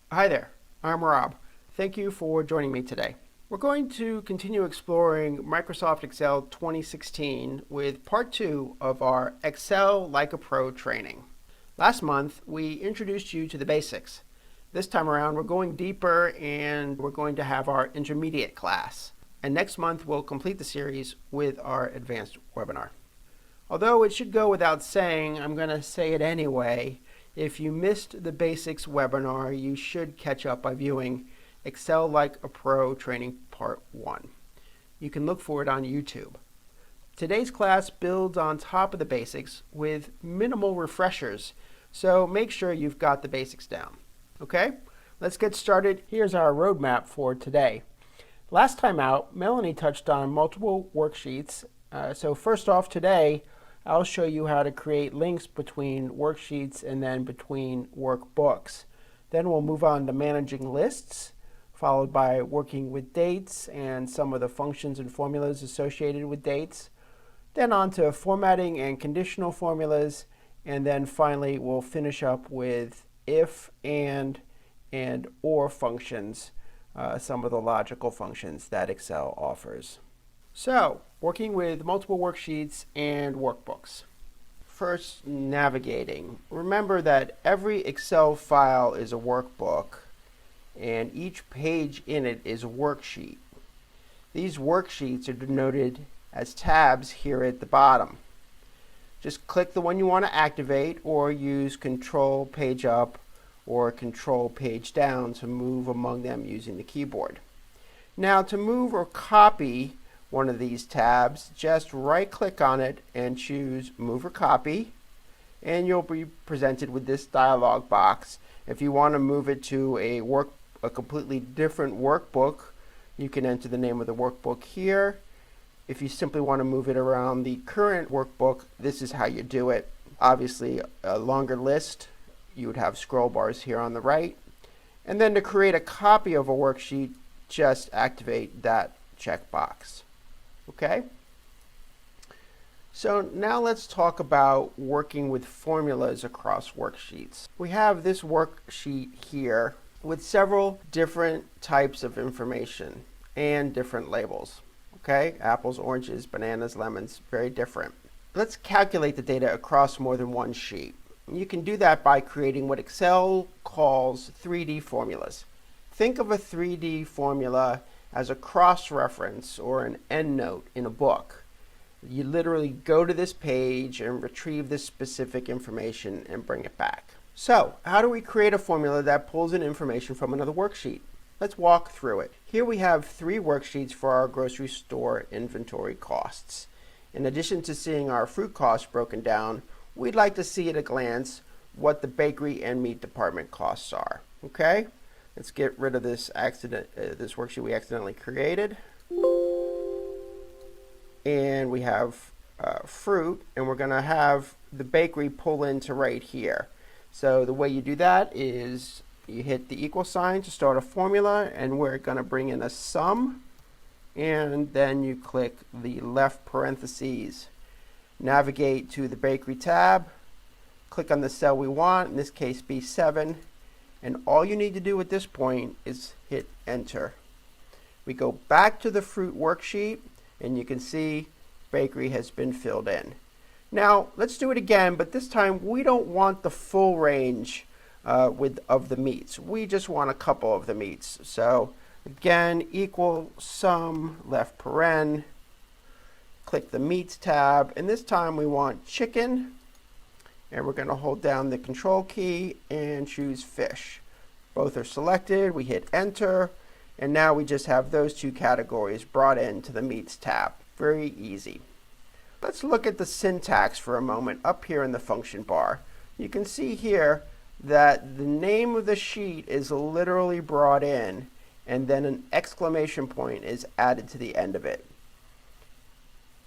Hi there, I'm Rob. Thank you for joining me today. We're going to continue exploring Microsoft Excel 2016 with part 2 of our Excel Like a Pro training. Last month, we introduced you to the basics. This time around, we're going deeper and we're going to have our intermediate class. And next month, we'll complete the series with our advanced webinar. Although it should go without saying, I'm going to say it anyway. If you missed the basics webinar, you should catch up by viewing Excel Like a Pro Training Part 1. You can look for it on YouTube. Today's class builds on top of the basics with minimal refreshers, so make sure you've got the basics down. Okay, let's get started. Here's our roadmap for today. Last time out, Melanie touched on multiple worksheets. So first off today, I'll show you how to create links between worksheets and then between workbooks. Then we'll move on to managing lists, followed by working with dates and some of the functions and formulas associated with dates. Then on to formatting and conditional formulas. And then finally, we'll finish up with if, and or functions, some of the logical functions that Excel offers. So, working with multiple worksheets and workbooks. First, navigating. Remember that every Excel file is a workbook, and each page in it is a worksheet. These worksheets are denoted as tabs here at the bottom. Just click the one you want to activate, or use Control Page Up or Control Page Down to move among them using the keyboard. Now, to move or copy one of these tabs, just right-click on it and choose Move or Copy, and you'll be presented with this dialog box. If you want to move it to a completely different workbook, you can enter the name of the workbook here. If you simply want to move it around the current workbook, this is how you do it. Obviously, a longer list, you would have scroll bars here on the right. And then to create a copy of a worksheet, just activate that checkbox. Okay? So now let's talk about working with formulas across worksheets. We have this worksheet here with several different types of information and different labels. Okay? Apples, oranges, bananas, lemons, very different. Let's calculate the data across more than one sheet. You can do that by creating what Excel calls 3D formulas. Think of a 3D formula as a cross-reference or an endnote in a book. You literally go to this page and retrieve this specific information and bring it back. So, how do we create a formula that pulls in information from another worksheet? Let's walk through it. Here we have 3 worksheets for our grocery store inventory costs. In addition to seeing our fruit costs broken down, we'd like to see at a glance what the bakery and meat department costs are. Okay? Let's get rid of this worksheet we accidentally created. And we have fruit, and we're going to have the bakery pull into right here. So the way you do that is you hit the equal sign to start a formula, and we're going to bring in a sum. And then you click the left parentheses. Navigate to the bakery tab. Click on the cell we want, in this case B7. And all you need to do at this point is hit enter. We go back to the fruit worksheet, and you can see bakery has been filled in. Now let's do it again, but this time we don't want the full range of the meats. We just want a couple of the meats. So again, equal sum, left paren, click the meats tab, and this time we want chicken. And we're going to hold down the control key and choose fish. Both are selected. We hit enter. And now we just have those 2 categories brought into the meats tab. Very easy. Let's look at the syntax for a moment up here in the function bar. You can see here that the name of the sheet is literally brought in, and then an exclamation point is added to the end of it.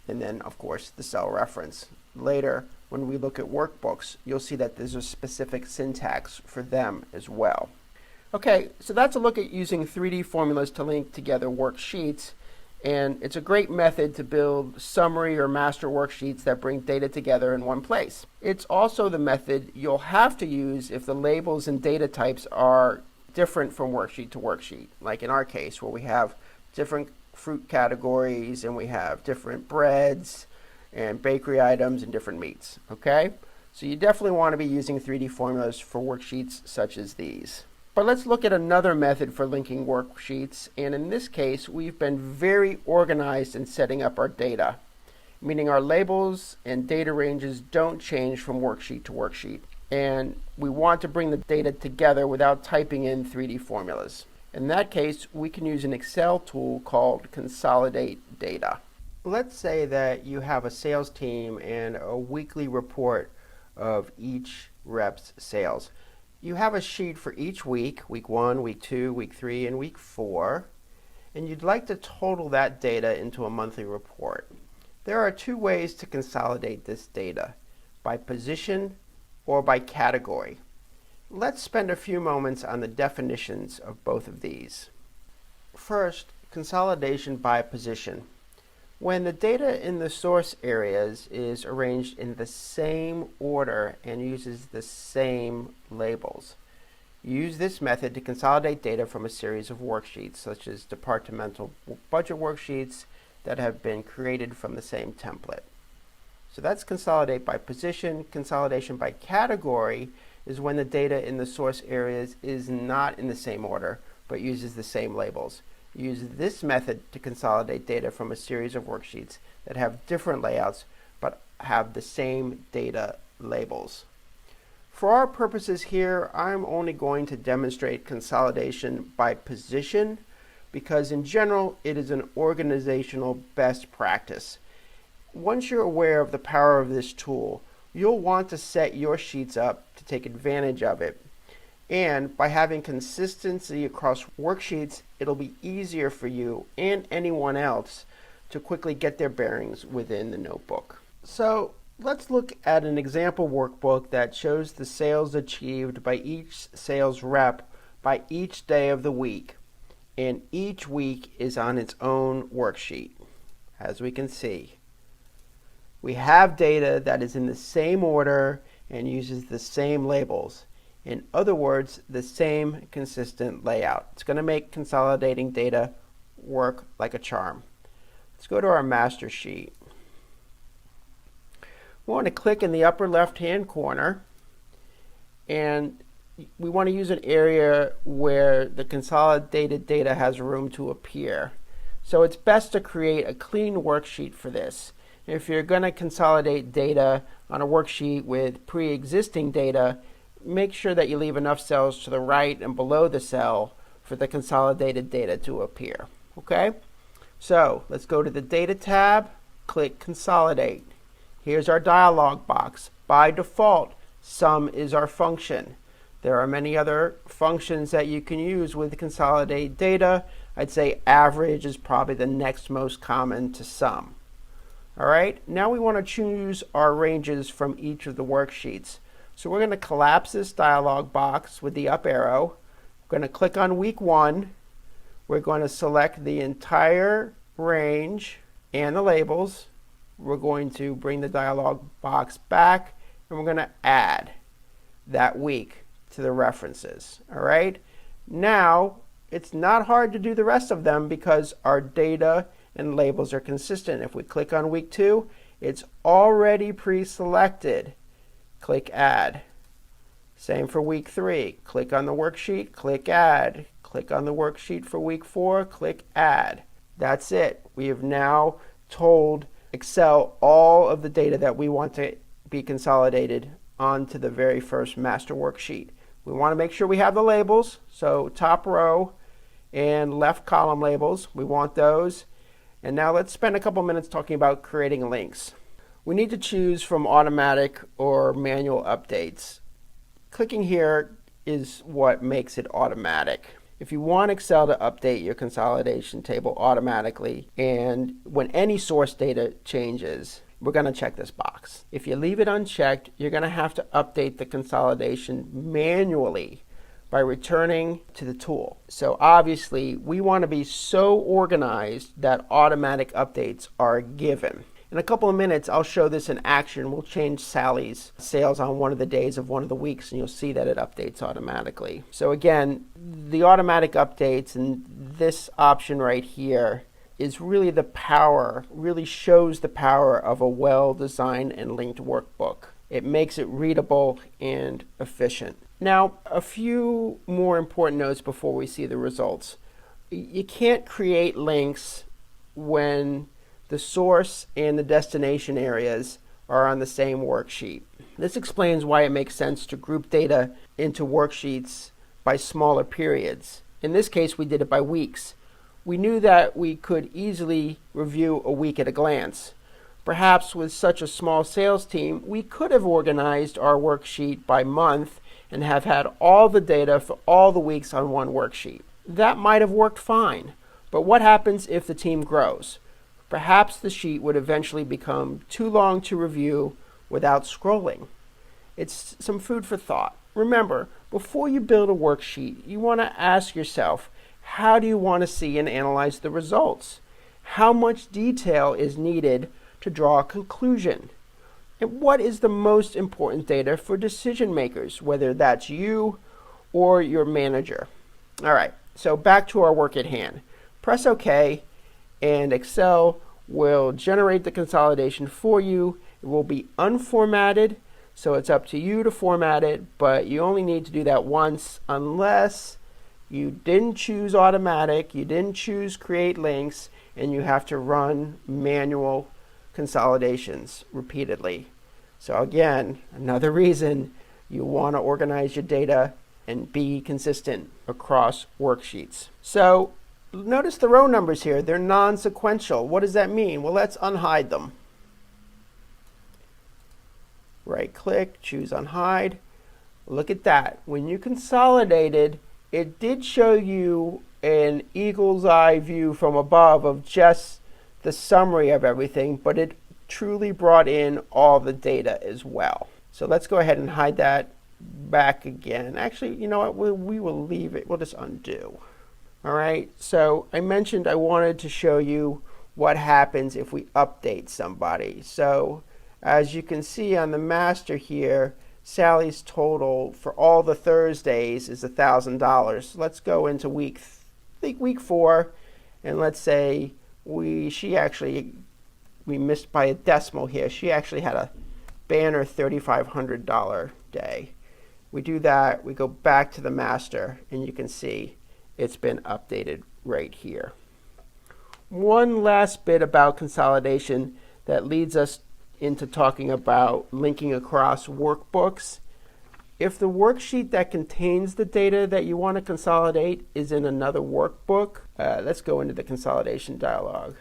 And then, of course, the cell reference. Later, when we look at workbooks, you'll see that there's a specific syntax for them as well. Okay, so that's a look at using 3D formulas to link together worksheets. And it's a great method to build summary or master worksheets that bring data together in one place. It's also the method you'll have to use if the labels and data types are different from worksheet to worksheet. Like in our case, where we have different fruit categories and we have different breads and bakery items and different meats, okay? So you definitely want to be using 3D formulas for worksheets such as these. But let's look at another method for linking worksheets, and in this case, we've been very organized in setting up our data, meaning our labels and data ranges don't change from worksheet to worksheet. And we want to bring the data together without typing in 3D formulas. In that case, we can use an Excel tool called Consolidate Data. Let's say that you have a sales team and a weekly report of each rep's sales. You have a sheet for each week, week 1, week 2, week 3, and week 4, and you'd like to total that data into a monthly report. There are 2 ways to consolidate this data, by position or by category. Let's spend a few moments on the definitions of both of these. First, consolidation by position. When the data in the source areas is arranged in the same order and uses the same labels. Use this method to consolidate data from a series of worksheets, such as departmental budget worksheets that have been created from the same template. So that's consolidate by position. Consolidation by category is when the data in the source areas is not in the same order, but uses the same labels. Use this method to consolidate data from a series of worksheets that have different layouts but have the same data labels. For our purposes here, I'm only going to demonstrate consolidation by position because in general it is an organizational best practice. Once you're aware of the power of this tool, you'll want to set your sheets up to take advantage of it. And by having consistency across worksheets, it'll be easier for you and anyone else to quickly get their bearings within the notebook. So let's look at an example workbook that shows the sales achieved by each sales rep by each day of the week. And each week is on its own worksheet. As we can see, we have data that is in the same order and uses the same labels. In other words, the same consistent layout. It's going to make consolidating data work like a charm. Let's go to our master sheet. We want to click in the upper left-hand corner, and we want to use an area where the consolidated data has room to appear. So it's best to create a clean worksheet for this. If you're going to consolidate data on a worksheet with pre-existing data, make sure that you leave enough cells to the right and below the cell for the consolidated data to appear. Okay? So let's go to the Data tab, click Consolidate. Here's our dialog box. By default, sum is our function. There are many other functions that you can use with Consolidate Data. I'd say average is probably the next most common to sum. All right, now we want to choose our ranges from each of the worksheets. So we're going to collapse this dialog box with the up arrow. We're going to click on week 1. We're going to select the entire range and the labels. We're going to bring the dialog box back and we're going to add that week to the references. All right. Now it's not hard to do the rest of them because our data and labels are consistent. If we click on week 2, it's already pre-selected. Click Add. Same for week 3. Click on the worksheet, click Add. Click on the worksheet for week 4, click Add. That's it. We have now told Excel all of the data that we want to be consolidated onto the very first master worksheet. We want to make sure we have the labels. So top row and left column labels, we want those. And now let's spend a couple minutes talking about creating links. We need to choose from automatic or manual updates. Clicking here is what makes it automatic. If you want Excel to update your consolidation table automatically, and when any source data changes, we're going to check this box. If you leave it unchecked, you're going to have to update the consolidation manually by returning to the tool. So obviously, we want to be so organized that automatic updates are given. In a couple of minutes, I'll show this in action. We'll change Sally's sales on one of the days of one of the weeks, and you'll see that it updates automatically. So again, the automatic updates and this option right here is really the power, really shows the power of a well-designed and linked workbook. It makes it readable and efficient. Now, a few more important notes before we see the results. You can't create links when the source and the destination areas are on the same worksheet. This explains why it makes sense to group data into worksheets by smaller periods. In this case, we did it by weeks. We knew that we could easily review a week at a glance. Perhaps with such a small sales team, we could have organized our worksheet by month and have had all the data for all the weeks on one worksheet. That might have worked fine, but what happens if the team grows? Perhaps the sheet would eventually become too long to review without scrolling. It's some food for thought. Remember, before you build a worksheet, you want to ask yourself, how do you want to see and analyze the results? How much detail is needed to draw a conclusion? And what is the most important data for decision makers, whether that's you or your manager? All right, so back to our work at hand. Press OK, and Excel will generate the consolidation for you. It will be unformatted, so it's up to you to format it, but you only need to do that once unless you didn't choose automatic, you didn't choose create links, and you have to run manual consolidations repeatedly. So again, another reason you want to organize your data and be consistent across worksheets. So notice the row numbers here. They're non-sequential. What does that mean? Well, let's unhide them. Right click, choose unhide. Look at that. When you consolidated, it did show you an eagle's eye view from above of just the summary of everything, but it truly brought in all the data as well. So let's go ahead and hide that back again. Actually, you know what? We will leave it. We'll just undo. All right. So I mentioned I wanted to show you what happens if we update somebody. So as you can see on the master here, Sally's total for all the Thursdays is $1,000. Let's go into week 4, and let's say we missed by a decimal here. She actually had a banner $3,500 day. We do that, we go back to the master, and you can see it's been updated right here. One last bit about consolidation that leads us into talking about linking across workbooks. If the worksheet that contains the data that you want to consolidate is in another workbook, let's go into the consolidation dialog.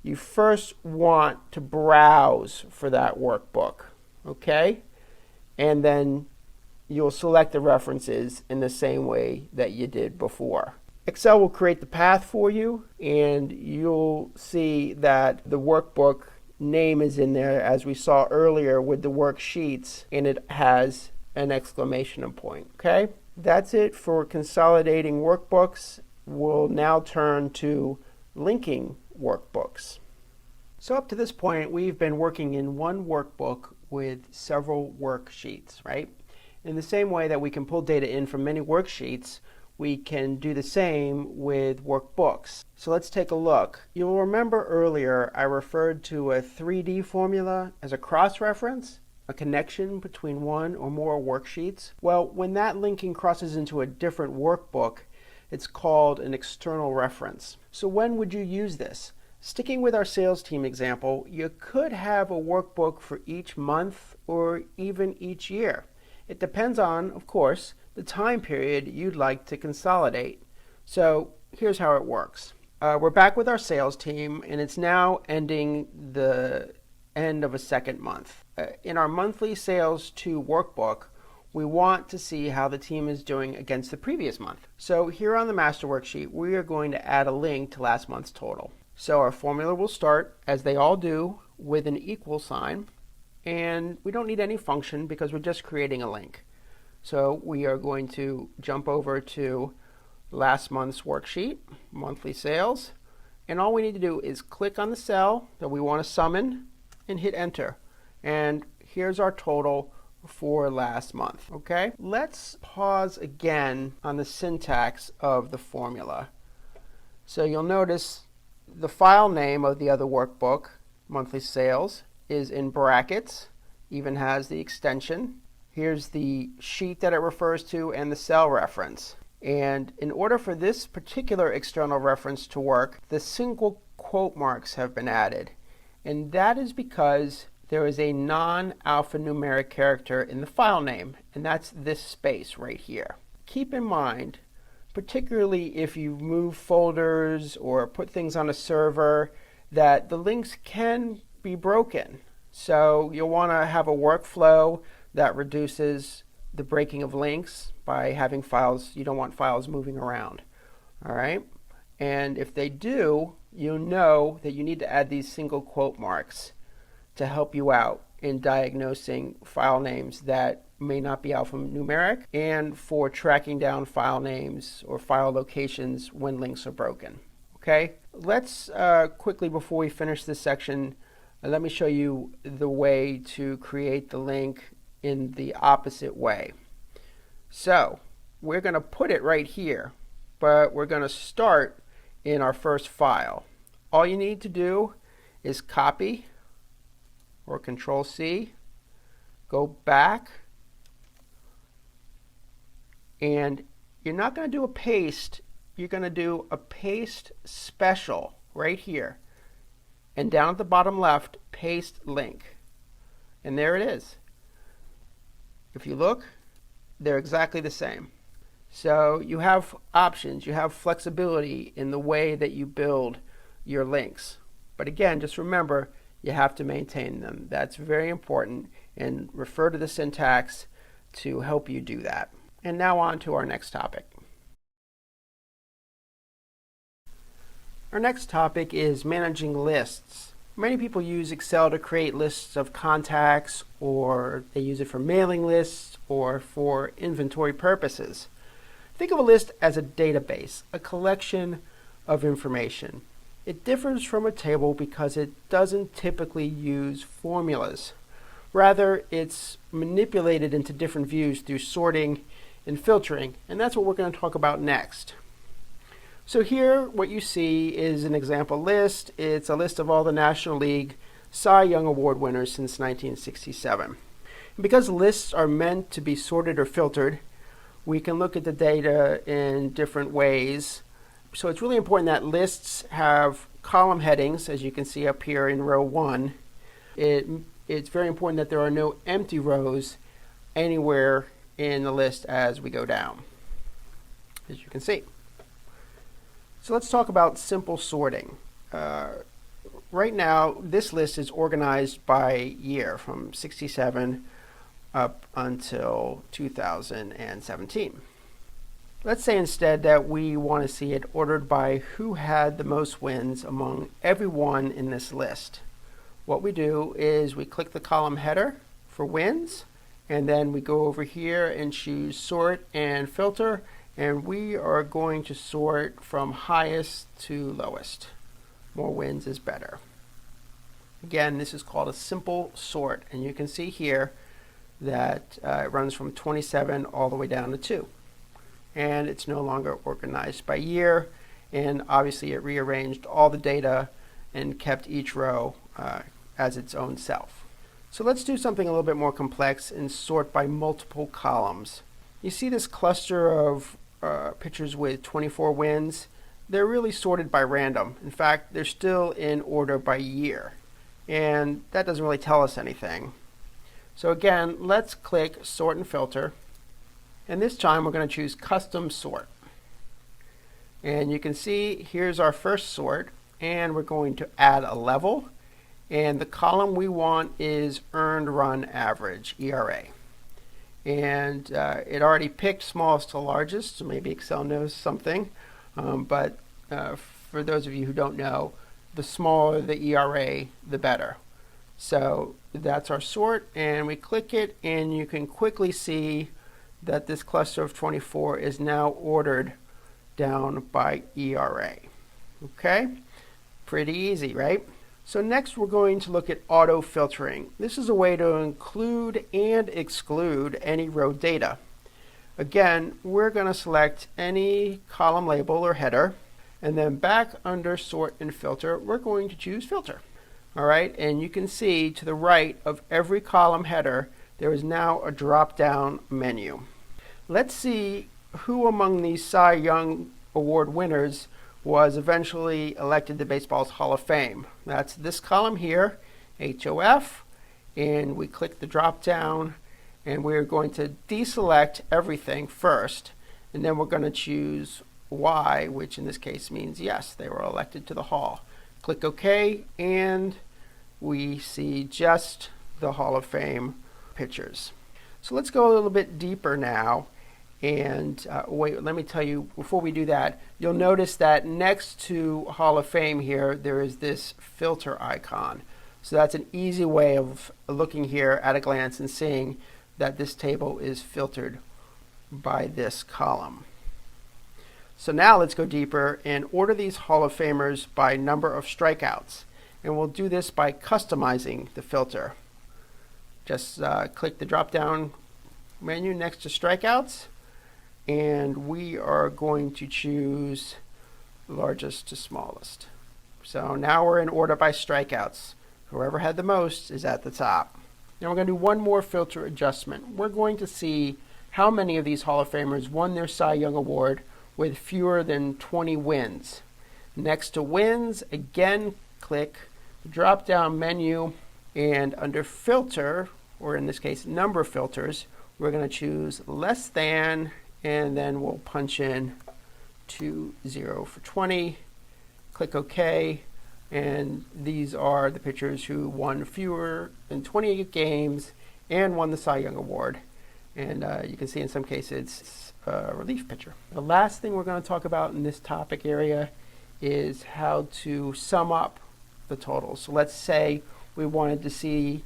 You first want to browse for that workbook, okay? And then you'll select the references in the same way that you did before. Excel will create the path for you, and you'll see that the workbook name is in there, as we saw earlier with the worksheets, and it has an exclamation point, okay? That's it for consolidating workbooks. We'll now turn to linking workbooks. So up to this point, we've been working in one workbook with several worksheets, right? In the same way that we can pull data in from many worksheets, we can do the same with workbooks. So let's take a look. You'll remember earlier I referred to a 3D formula as a cross-reference, a connection between one or more worksheets. Well, when that linking crosses into a different workbook, it's called an external reference. So when would you use this? Sticking with our sales team example, you could have a workbook for each month or even each year. It depends on, of course, the time period you'd like to consolidate. So here's how it works. We're back with our sales team, and it's now ending the end of a second month. In our monthly sales 2 workbook, we want to see how the team is doing against the previous month. So here on the master worksheet, we are going to add a link to last month's total. So our formula will start, as they all do, with an equal sign. And we don't need any function because we're just creating a link. So we are going to jump over to last month's worksheet, monthly sales. And all we need to do is click on the cell that we want to summon, and hit enter. And here's our total for last month. Okay, let's pause again on the syntax of the formula. So you'll notice the file name of the other workbook, monthly sales, is in brackets, even has the extension. Here's the sheet that it refers to and the cell reference. And in order for this particular external reference to work, the single quote marks have been added. And that is because there is a non-alphanumeric character in the file name, and that's this space right here. Keep in mind, particularly if you move folders or put things on a server, that the links can be broken. So you'll want to have a workflow that reduces the breaking of links by having files. You don't want files moving around. All right? And if they do, you'll know that you need to add these single quote marks to help you out in diagnosing file names that may not be alphanumeric and for tracking down file names or file locations when links are broken. Okay? Let's quickly, before we finish this section, let me show you the way to create the link in the opposite way. So we're going to put it right here, but we're going to start in our first file. All you need to do is copy or Control C, go back, and you're not going to do a paste, you're going to do a paste special right here. And down at the bottom left, paste link. And there it is. If you look, they're exactly the same. So you have options, you have flexibility in the way that you build your links. But again, just remember, you have to maintain them. That's very important, and refer to the syntax to help you do that. And now on to our next topic. Our next topic is managing lists. Many people use Excel to create lists of contacts, or they use it for mailing lists or for inventory purposes. Think of a list as a database, a collection of information. It differs from a table because it doesn't typically use formulas. Rather, it's manipulated into different views through sorting and filtering, and that's what we're going to talk about next. So here, what you see is an example list. It's a list of all the National League Cy Young Award winners since 1967. And because lists are meant to be sorted or filtered, we can look at the data in different ways. So it's really important that lists have column headings, as you can see up here in row 1. It's very important that there are no empty rows anywhere in the list as we go down, as you can see. So let's talk about simple sorting. Right now, this list is organized by year from 67 up until 2017. Let's say instead that we want to see it ordered by who had the most wins among everyone in this list. What we do is we click the column header for wins, and then we go over here and choose sort and filter, and we are going to sort from highest to lowest. More wins is better. Again, this is called a simple sort, and you can see here that it runs from 27 all the way down to 2. And it's no longer organized by year, and obviously it rearranged all the data and kept each row as its own self. So let's do something a little bit more complex and sort by multiple columns. You see this cluster of pictures with 24 wins? They're really sorted by random. In fact, they're still in order by year, and that doesn't really tell us anything. So again, let's click sort and filter. And this time we're going to choose custom sort. And you can see here's our first sort, and we're going to add a level. And the column we want is earned run average, ERA. And it already picked smallest to largest, so maybe Excel knows something. But for those of you who don't know, the smaller the ERA, the better. So that's our sort, and we click it, and you can quickly see that this cluster of 24 is now ordered down by ERA. Okay? Pretty easy, right? So next we're going to look at auto filtering. This is a way to include and exclude any row data. Again, we're going to select any column label or header, and then back under sort and filter, we're going to choose filter. All right, and you can see to the right of every column header, there is now a drop-down menu. Let's see who among these Cy Young Award winners was eventually elected to baseball's Hall of Fame. That's this column here, HOF, and we click the drop down, and we're going to deselect everything first, and then we're going to choose Y, which in this case means yes, they were elected to the Hall. Click OK, and we see just the Hall of Fame pictures. So let's go a little bit deeper now. And wait, let me tell you, before we do that, you'll notice that next to Hall of Fame here, there is this filter icon. So that's an easy way of looking here at a glance and seeing that this table is filtered by this column. So now let's go deeper and order these Hall of Famers by number of strikeouts. And we'll do this by customizing the filter. Just click the drop-down menu next to strikeouts, and we are going to choose largest to smallest. So now we're in order by strikeouts. Whoever had the most is at the top. Now we're going to do one more filter adjustment. We're going to see how many of these Hall of Famers won their Cy Young Award with fewer than 20 wins. Next to wins, again, click the drop-down menu, and under filter, or in this case number filters, we're going to choose less than, and then we'll punch in 20 for 20, click OK, and these are the pitchers who won fewer than 20 games and won the Cy Young Award. And you can see in some cases it's a relief pitcher. The last thing we're going to talk about in this topic area is how to sum up the totals. So let's say we wanted to see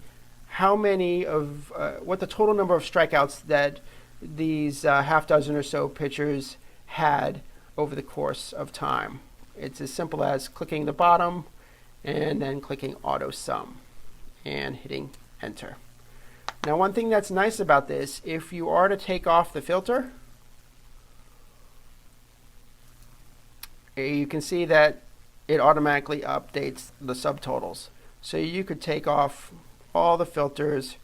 how many of, what the total number of strikeouts that these half dozen or so pitchers had over the course of time. It's as simple as clicking the bottom and then clicking auto sum and hitting enter. Now one thing that's nice about this, if you are to take off the filter, you can see that it automatically updates the subtotals. So you could take off all the filters,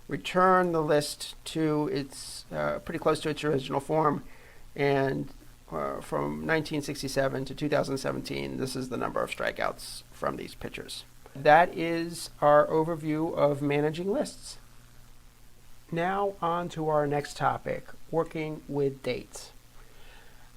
return the list to its pretty close to its original form, and from 1967 to 2017, this is the number of strikeouts from these pitchers. That is our overview of managing lists. Now on to our next topic, working with dates.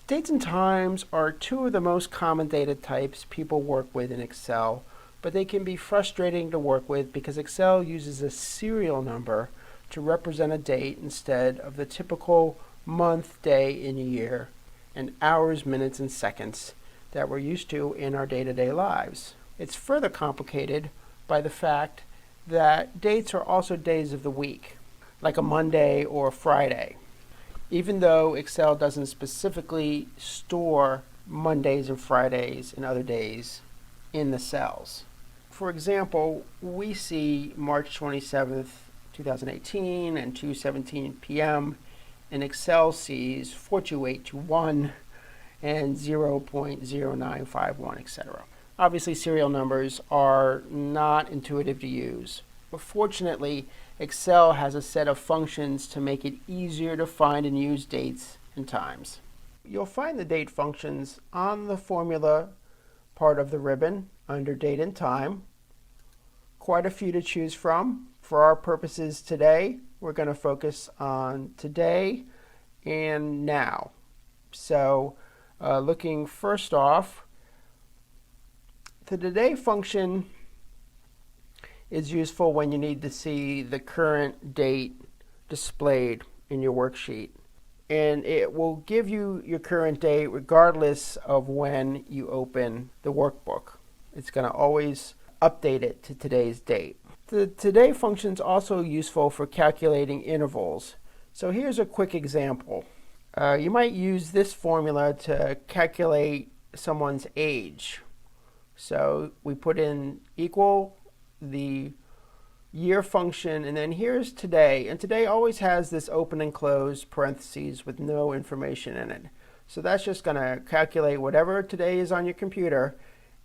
Dates and times are two of the most common data types people work with in Excel, but they can be frustrating to work with because Excel uses a serial number to represent a date instead of the typical month, day in a year, and hours, minutes, and seconds that we're used to in our day-to-day lives. It's further complicated by the fact that dates are also days of the week, like a Monday or a Friday, even though Excel doesn't specifically store Mondays and Fridays and other days in the cells. For example, we see March 27th, 2018 and 2:17 p.m. and Excel sees 42821 and 0.0951, etc. Obviously, serial numbers are not intuitive to use, but fortunately, Excel has a set of functions to make it easier to find and use dates and times. You'll find the date functions on the formula part of the ribbon under date and time. Quite a few to choose from. For our purposes today, we're going to focus on today and now. So looking first off, the today function is useful when you need to see the current date displayed in your worksheet. And it will give you your current date regardless of when you open the workbook. It's going to always update it to today's date. The today function is also useful for calculating intervals. So here's a quick example. You might use this formula to calculate someone's age. So we put in equal the year function, and then here's today. And today always has this open and close parentheses with no information in it. So that's just going to calculate whatever today is on your computer,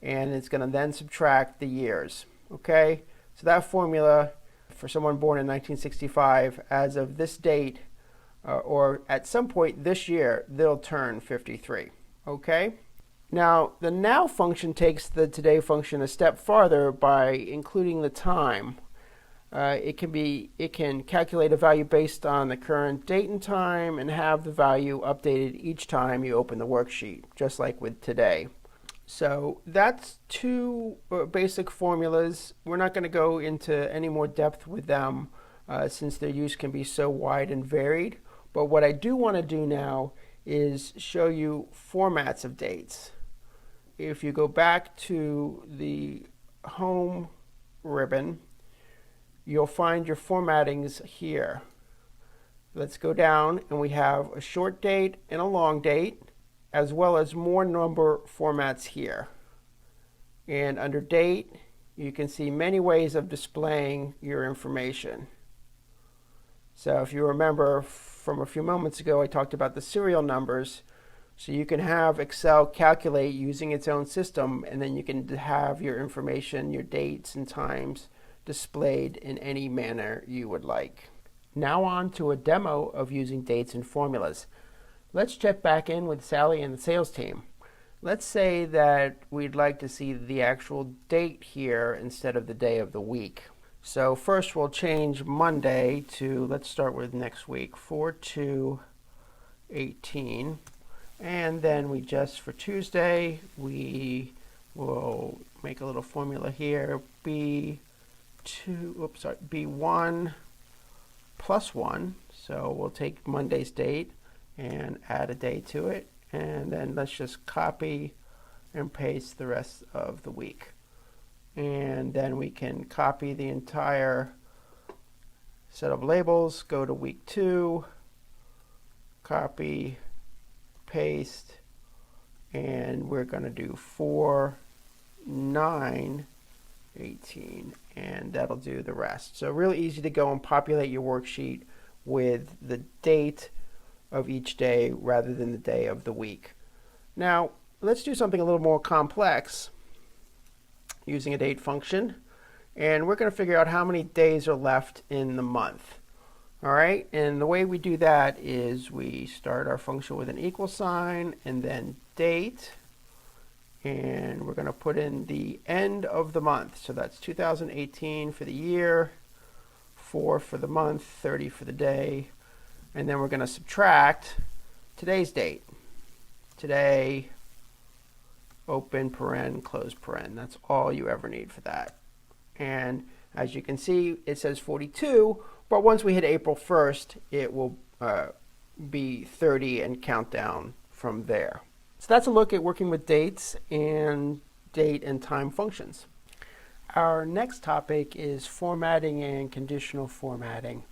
and it's going to then subtract the years. Okay? So that formula for someone born in 1965, as of this date, or at some point this year, they'll turn 53. Okay? Now, the now function takes the today function a step farther by including the time. It can calculate a value based on the current date and time and have the value updated each time you open the worksheet, just like with today. So that's two basic formulas. We're not going to go into any more depth with them since their use can be so wide and varied. But what I do want to do now is show you formats of dates. If you go back to the home ribbon, you'll find your formattings here. Let's go down, and we have a short date and a long date, as well as more number formats here. And under date, you can see many ways of displaying your information. So if you remember from a few moments ago, I talked about the serial numbers. So you can have Excel calculate using its own system, and then you can have your information, your dates and times, displayed in any manner you would like. Now on to a demo of using dates and formulas. Let's check back in with Sally and the sales team. Let's say that we'd like to see the actual date here instead of the day of the week. So first we'll change Monday to, let's start with next week, 4/2/18. And then we just, for Tuesday, we will make a little formula here, B1 plus 1. So we'll take Monday's date and add a day to it, and then let's just copy and paste the rest of the week. And then we can copy the entire set of labels, go to week 2, copy, paste, and we're going to do 4/9/18, and that'll do the rest. So really easy to go and populate your worksheet with the date of each day rather than the day of the week. Now, let's do something a little more complex using a date function, and we're going to figure out how many days are left in the month. All right, and the way we do that is we start our function with an equal sign and then date, and we're going to put in the end of the month. So that's 2018 for the year, 4 for the month, 30 for the day, and then we're going to subtract today's date. Today, open paren, close paren. That's all you ever need for that. And as you can see, it says 42, but once we hit April 1st, it will be 30 and count down from there. So that's a look at working with dates and date and time functions. Our next topic is formatting and conditional formatting.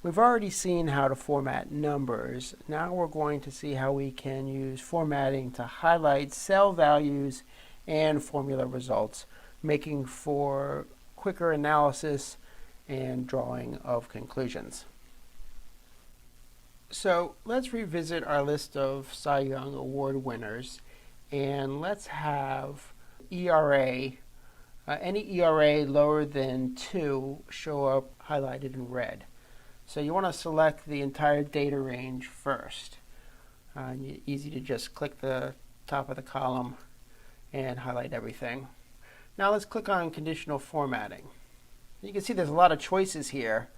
We've already seen how to format numbers. Now we're going to see how we can use formatting to highlight cell values and formula results, making for quicker analysis and drawing of conclusions. So let's revisit our list of Cy Young Award winners, and let's have ERA, any ERA lower than 2 show up highlighted in red. So you want to select the entire data range first. Easy to just click the top of the column and highlight everything. Now let's click on conditional formatting. You can see there's a lot of choices here.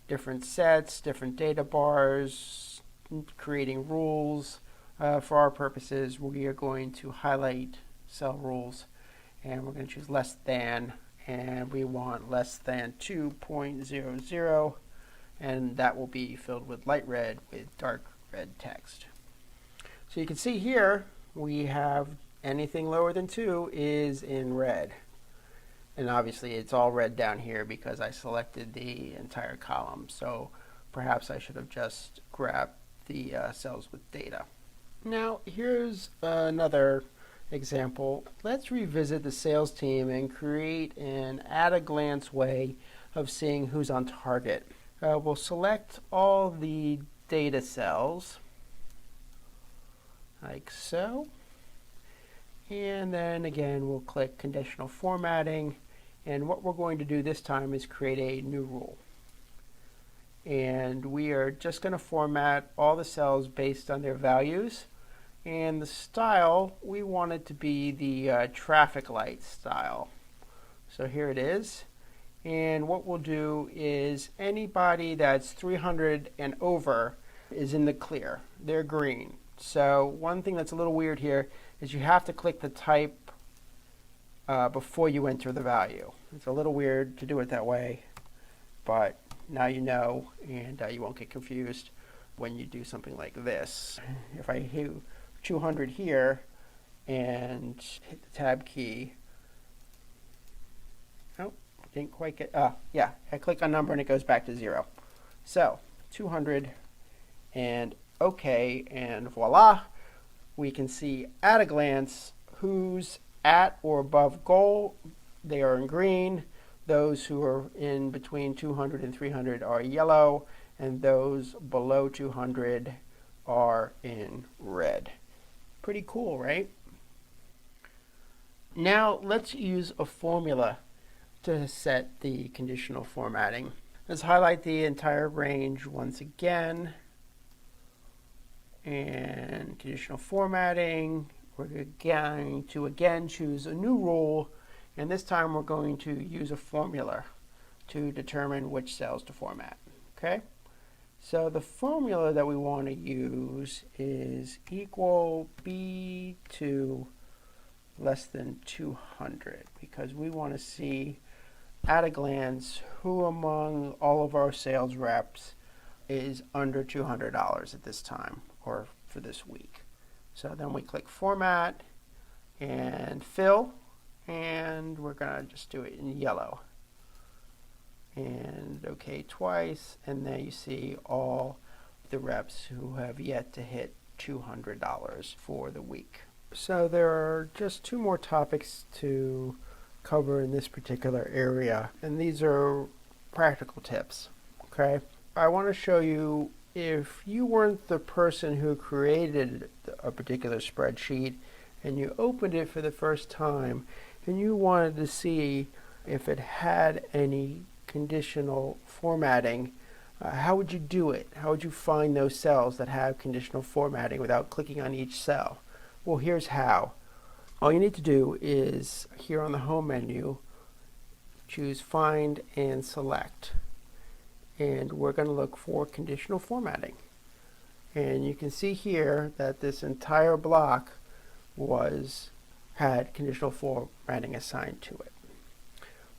Different sets, different data bars, creating rules. For our purposes, we are going to highlight cell rules, and we're going to choose less than, and we want less than 2.00, and that will be filled with light red with dark red text. So you can see here we have anything lower than 2 is in red. And obviously it's all red down here because I selected the entire column. So perhaps I should have just grabbed the cells with data. Now here's another example, let's revisit the sales team and create an at-a-glance way of seeing who's on target. We'll select all the data cells, like so. And then again, we'll click Conditional Formatting. And what we're going to do this time is create a new rule. And we are just going to format all the cells based on their values. And the style, we want it to be the traffic light style. So here it is. And what we'll do is anybody that's 300 and over is in the clear. They're green. So one thing that's a little weird here is you have to click the type before you enter the value. It's a little weird to do it that way, but now you know, and you won't get confused when you do something like this. If I hit 200 here and hit the tab key, oh, didn't quite get, yeah, I click on number and it goes back to 0. So 200 and OK, and voila, we can see at a glance who's at or above goal. They are in green. Those who are in between 200 and 300 are yellow, and those below 200 are in red. Pretty cool, right? Now let's use a formula to set the conditional formatting. Let's highlight the entire range once again. And conditional formatting, we're going to again choose a new rule, and this time we're going to use a formula to determine which cells to format. Okay, so the formula that we want to use is equal B2 less than 200, because we want to see at a glance who among all of our sales reps is under $200 at this time, or for this week. So then we click Format and Fill, and we're going to just do it in yellow. And OK twice, and then you see all the reps who have yet to hit $200 for the week. So there are just 2 more topics to cover in this particular area, and these are practical tips. Okay, I want to show you, if you weren't the person who created a particular spreadsheet and you opened it for the first time and you wanted to see if it had any conditional formatting, how would you do it? How would you find those cells that have conditional formatting without clicking on each cell? Well, here's how. All you need to do is, here on the home menu, choose Find and Select. And we're going to look for conditional formatting. And you can see here that this entire block had conditional formatting assigned to it.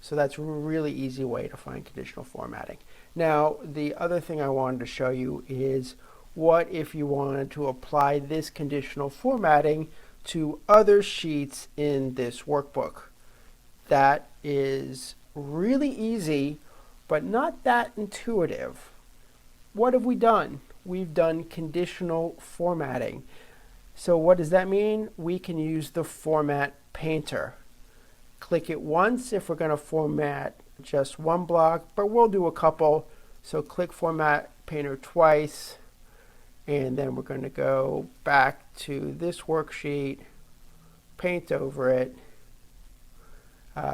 So that's a really easy way to find conditional formatting. Now, the other thing I wanted to show you is what if you wanted to apply this conditional formatting to other sheets in this workbook. That is really easy, but not that intuitive. What have we done? We've done conditional formatting. So what does that mean? We can use the Format Painter. Click it once if we're going to format just one block, but we'll do a couple. So click Format Painter twice, and then we're going to go back to this worksheet, paint over it.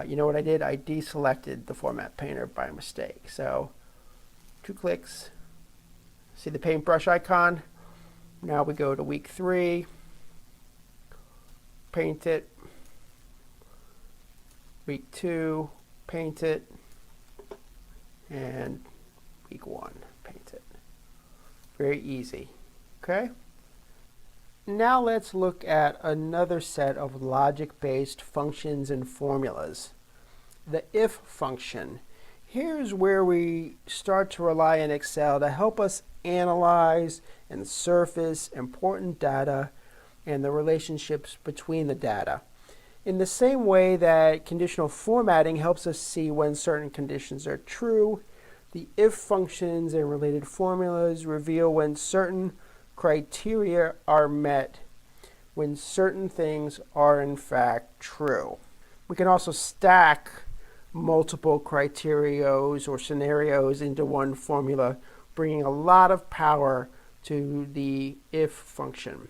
You know what I did? I deselected the Format Painter by mistake. So 2 clicks. See the paintbrush icon? Now we go to week 3, paint it. Week 2, paint it. And week 1, paint it. Very easy. Okay? Now let's look at another set of logic-based functions and formulas. The if function. Here's where we start to rely on Excel to help us analyze and surface important data and the relationships between the data. In the same way that conditional formatting helps us see when certain conditions are true, the if functions and related formulas reveal when certain criteria are met. when certain things are in fact true. We can also stack multiple criterios or scenarios into one formula, bringing a lot of power to the if function.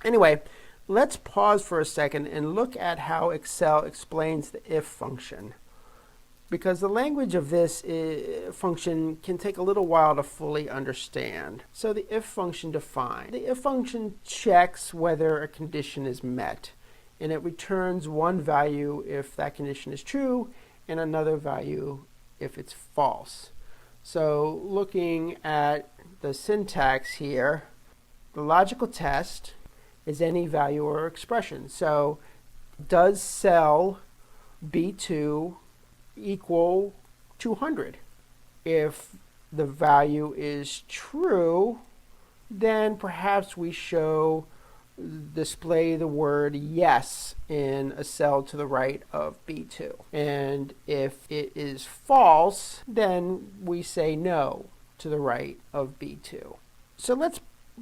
Anyway, let's pause for a second and look at how Excel explains the if function, because the language of this function can take a little while to fully understand. So the if function defines. The if function checks whether a condition is met, and it returns one value if that condition is true and another value if it's false. So looking at the syntax here, the logical test is any value or expression. So does cell B2 equal 200? If the value is true, then perhaps we display the word yes in a cell to the right of B2. And if it is false, then we say no to the right of B2. So let's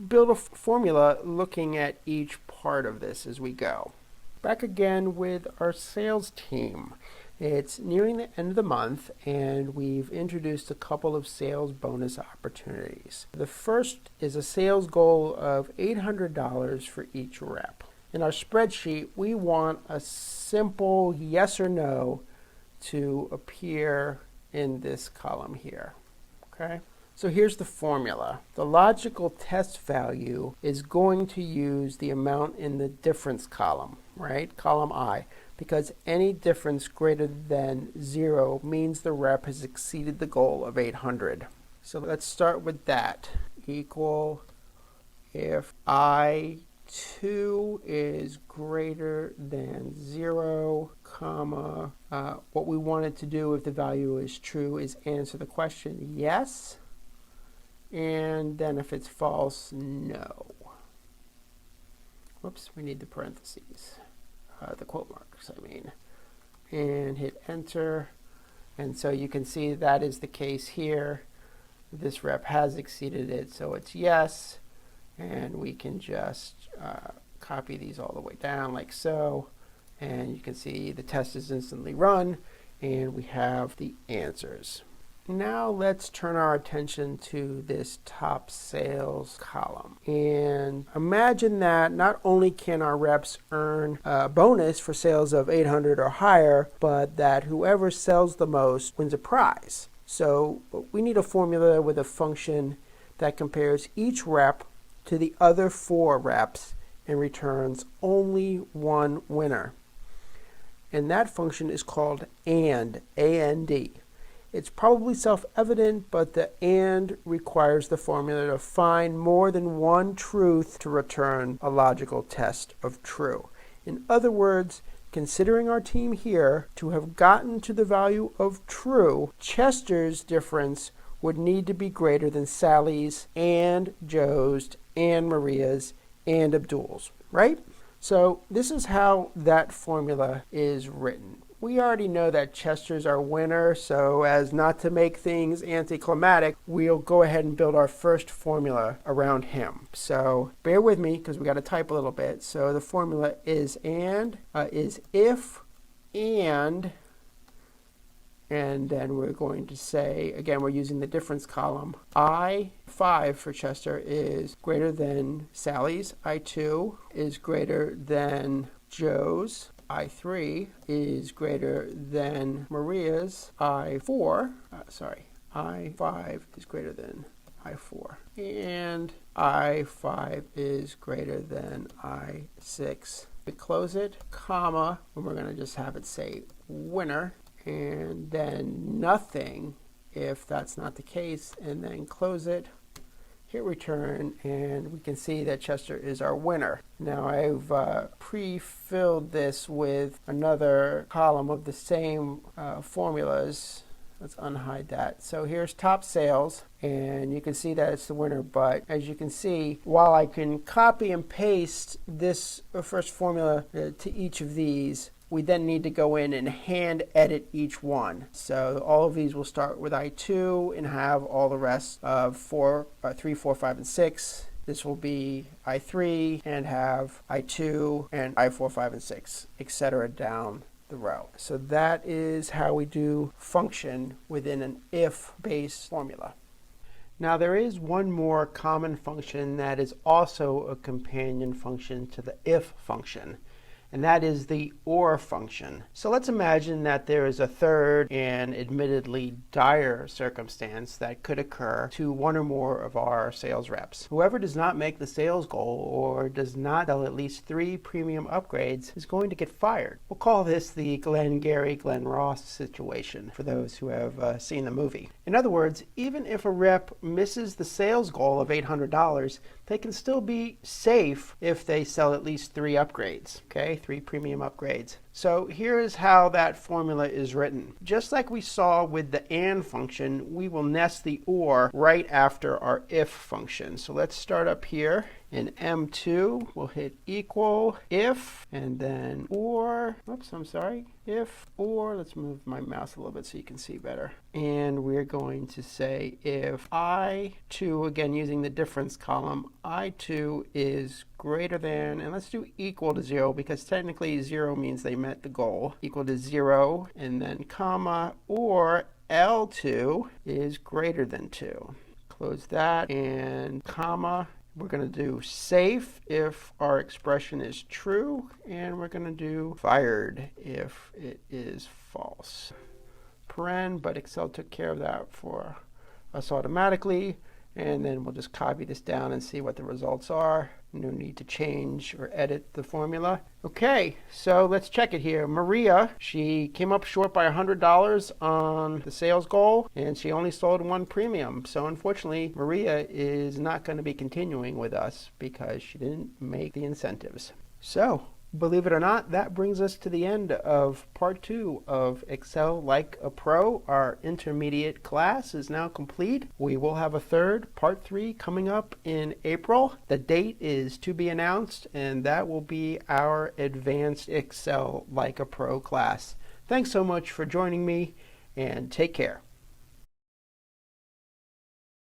build a formula looking at each part of this as we go. Back again with our sales team. It's nearing the end of the month, and we've introduced a couple of sales bonus opportunities. The first is a sales goal of $800 for each rep. In our spreadsheet, we want a simple yes or no to appear in this column here. Okay? So here's the formula. The logical test value is going to use the amount in the difference column, right? Column I. Because any difference greater than 0 means the rep has exceeded the goal of 800. So let's start with that. Equal if I2 is greater than 0, comma, what we wanted to do if the value is true is answer the question yes, and then if it's false, no. Whoops, we need the parentheses. The quote marks, I mean, and hit enter. And so you can see that is the case here. This rep has exceeded it, so it's yes. And we can just copy these all the way down like so. And you can see the test is instantly run, and we have the answers. Now let's turn our attention to this top sales column. And imagine that not only can our reps earn a bonus for sales of 800 or higher, but that whoever sells the most wins a prize. So we need a formula with a function that compares each rep to the other 4 reps and returns only one winner. And that function is called AND, A-N-D. It's probably self-evident, but the AND requires the formula to find more than one truth to return a logical test of true. In other words, considering our team here to have gotten to the value of true, Chester's difference would need to be greater than Sally's and Joe's and Maria's and Abdul's, right? So this is how that formula is written. We already know that Chester's our winner, so as not to make things anticlimactic, we'll go ahead and build our first formula around him. So bear with me because we got to type a little bit. So the formula is if and then we're going to say, again, we're using the difference column. I5 for Chester is greater than Sally's. I2 is greater than Joe's. I3 is greater than Maria's. I5 is greater than I4. And I5 is greater than I6. We close it, comma, and we're going to just have it say winner, and then nothing if that's not the case, and then close it. Hit return, and we can see that Chester is our winner. Now I've pre-filled this with another column of the same formulas. Let's unhide that. So here's top sales, and you can see that it's the winner, but as you can see, while I can copy and paste this first formula to each of these, we then need to go in and hand edit each one. So all of these will start with I2 and have all the rest of 3, 4, 5, and 6 This will be I3 and have I2 and I4, 5, and 6, etc. down the row. So that is how we do function within an if-based formula. Now there is one more common function that is also a companion function to the if function, and that is the or function. So let's imagine that there is a third and admittedly dire circumstance that could occur to one or more of our sales reps. Whoever does not make the sales goal or does not sell at least 3 premium upgrades is going to get fired. We'll call this the Glenn Gary, Glenn Ross situation for those who have seen the movie. In other words, even if a rep misses the sales goal of $800, they can still be safe if they sell at least 3 upgrades, okay? 3 premium upgrades. So here's how that formula is written. Just like we saw with the AND function, we will nest the OR right after our IF function. So let's start up here. In M2, we'll hit equal, if, and then OR, if, or, let's move my mouse a little bit so you can see better. And we're going to say if I2, again using the difference column, I2 is greater than, and let's do equal to 0 because technically 0 means they met the goal, equal to 0, and then comma, or L2 is greater than 2. Close that, and comma. We're going to do safe if our expression is true, and we're going to do fired if it is false. Paren, but Excel took care of that for us automatically, and then we'll just copy this down and see what the results are. No need to change or edit the formula. Okay, so let's check it here. Maria, she came up short by $100 on the sales goal, and she only sold 1 premium. So unfortunately, Maria is not going to be continuing with us because she didn't make the incentives. So, believe it or not, that brings us to the end of part 2 of Excel Like a Pro. Our intermediate class is now complete. We will have a third, part 3, coming up in April. The date is to be announced, and that will be our advanced Excel Like a Pro class. Thanks so much for joining me, and take care.